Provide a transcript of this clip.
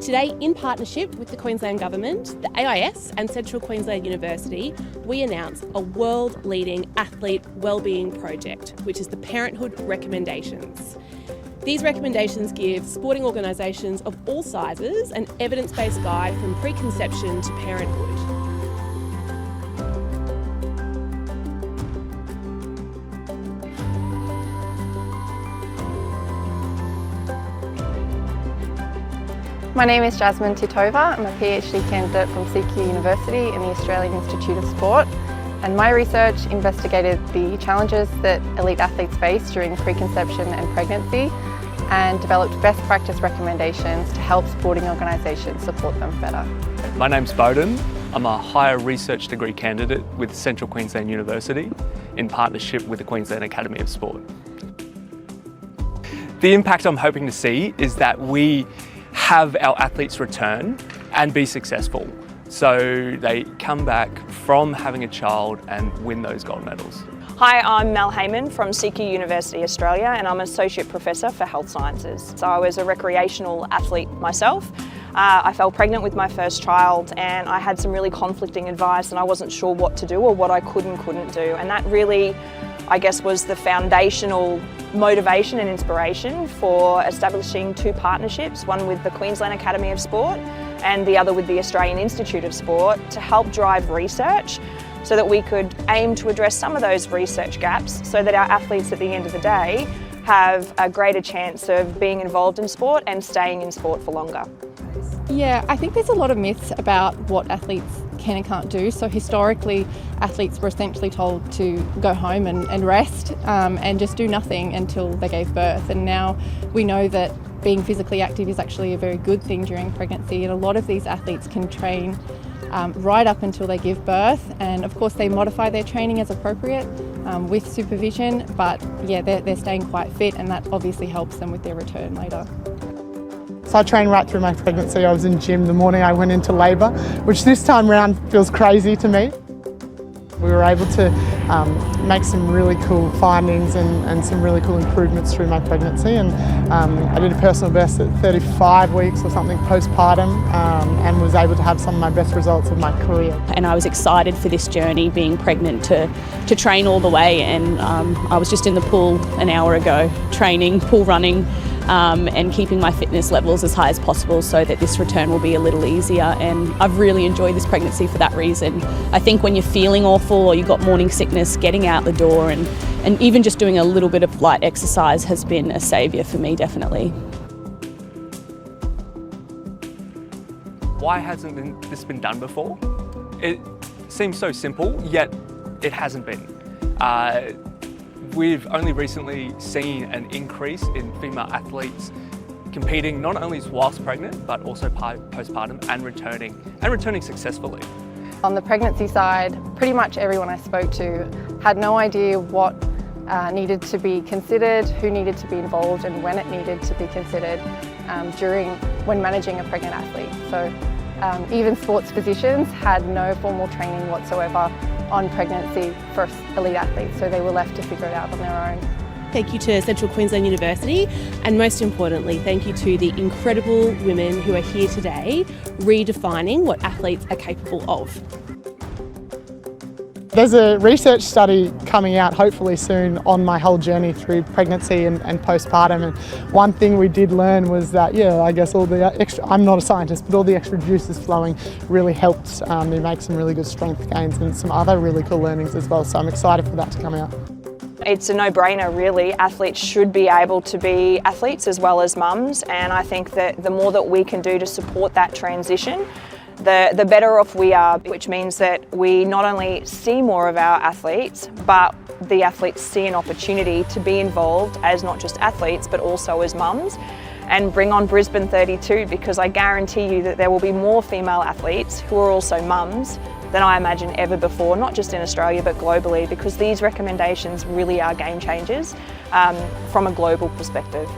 Today, in partnership with the Queensland Government, the AIS and Central Queensland University, we announce a world-leading athlete wellbeing project, which is the Parenthood Recommendations. These recommendations give sporting organisations of all sizes an evidence-based guide from preconception to parenthood. My name is Jasmine Titova. I'm a PhD candidate from CQUniversity in the Australian Institute of Sport, and my research investigated the challenges that elite athletes face during preconception and pregnancy and developed best practice recommendations to help sporting organisations support them better. My name's Bowden. I'm a higher research degree candidate with Central Queensland University in partnership with the Queensland Academy of Sport. The impact I'm hoping to see is that we have our athletes return and be successful. So they come back from having a child and win those gold medals. Hi, I'm Mel Heyman from CQUniversity Australia, and I'm an Associate Professor for Health Sciences. So I was a recreational athlete myself. I fell pregnant with my first child and I had some really conflicting advice and I wasn't sure what to do or what I could and couldn't do. And that really, I guess, was the foundational motivation and inspiration for establishing two partnerships, one with the Queensland Academy of Sport and the other with the Australian Institute of Sport, to help drive research so that we could aim to address some of those research gaps so that our athletes at the end of the day have a greater chance of being involved in sport and staying in sport for longer. Yeah, I think there's a lot of myths about what athletes can and can't do. So historically, athletes were essentially told to go home and rest and just do nothing until they gave birth. And now we know that being physically active is actually a very good thing during pregnancy, and a lot of these athletes can train right up until they give birth, and of course they modify their training as appropriate with supervision, but yeah, they're staying quite fit, and that obviously helps them with their return later. So I trained right through my pregnancy. I was in gym the morning I went into labour, which this time around feels crazy to me. We were able to make some really cool findings and some really cool improvements through my pregnancy, and I did a personal best at 35 weeks or something postpartum and was able to have some of my best results of my career. And I was excited for this journey, being pregnant, to train all the way, and I was just in the pool an hour ago training, pool running, and keeping my fitness levels as high as possible so that this return will be a little easier. And I've really enjoyed this pregnancy for that reason. I think when you're feeling awful or you've got morning sickness, getting out the door and even just doing a little bit of light exercise has been a saviour for me, definitely. Why hasn't this been done before? It seems so simple, yet it hasn't been. We've only recently seen an increase in female athletes competing not only whilst pregnant, but also postpartum and returning successfully. On the pregnancy side, pretty much everyone I spoke to had no idea what needed to be considered, who needed to be involved and when it needed to be considered when managing a pregnant athlete. So even sports physicians had no formal training whatsoever on pregnancy for elite athletes, so they were left to figure it out on their own. Thank you to Central Queensland University, and most importantly, thank you to the incredible women who are here today redefining what athletes are capable of. There's a research study coming out hopefully soon on my whole journey through pregnancy and postpartum, and one thing we did learn was that, I guess all the extra, I'm not a scientist, but all the extra juices flowing really helped me make some really good strength gains and some other really cool learnings as well, so I'm excited for that to come out. It's a no-brainer really. Athletes should be able to be athletes as well as mums, and I think that the more that we can do to support that transition, the better off we are, which means that we not only see more of our athletes, but the athletes see an opportunity to be involved as not just athletes, but also as mums, and bring on Brisbane 32, because I guarantee you that there will be more female athletes who are also mums than I imagine ever before, not just in Australia, but globally, because these recommendations really are game changers from a global perspective.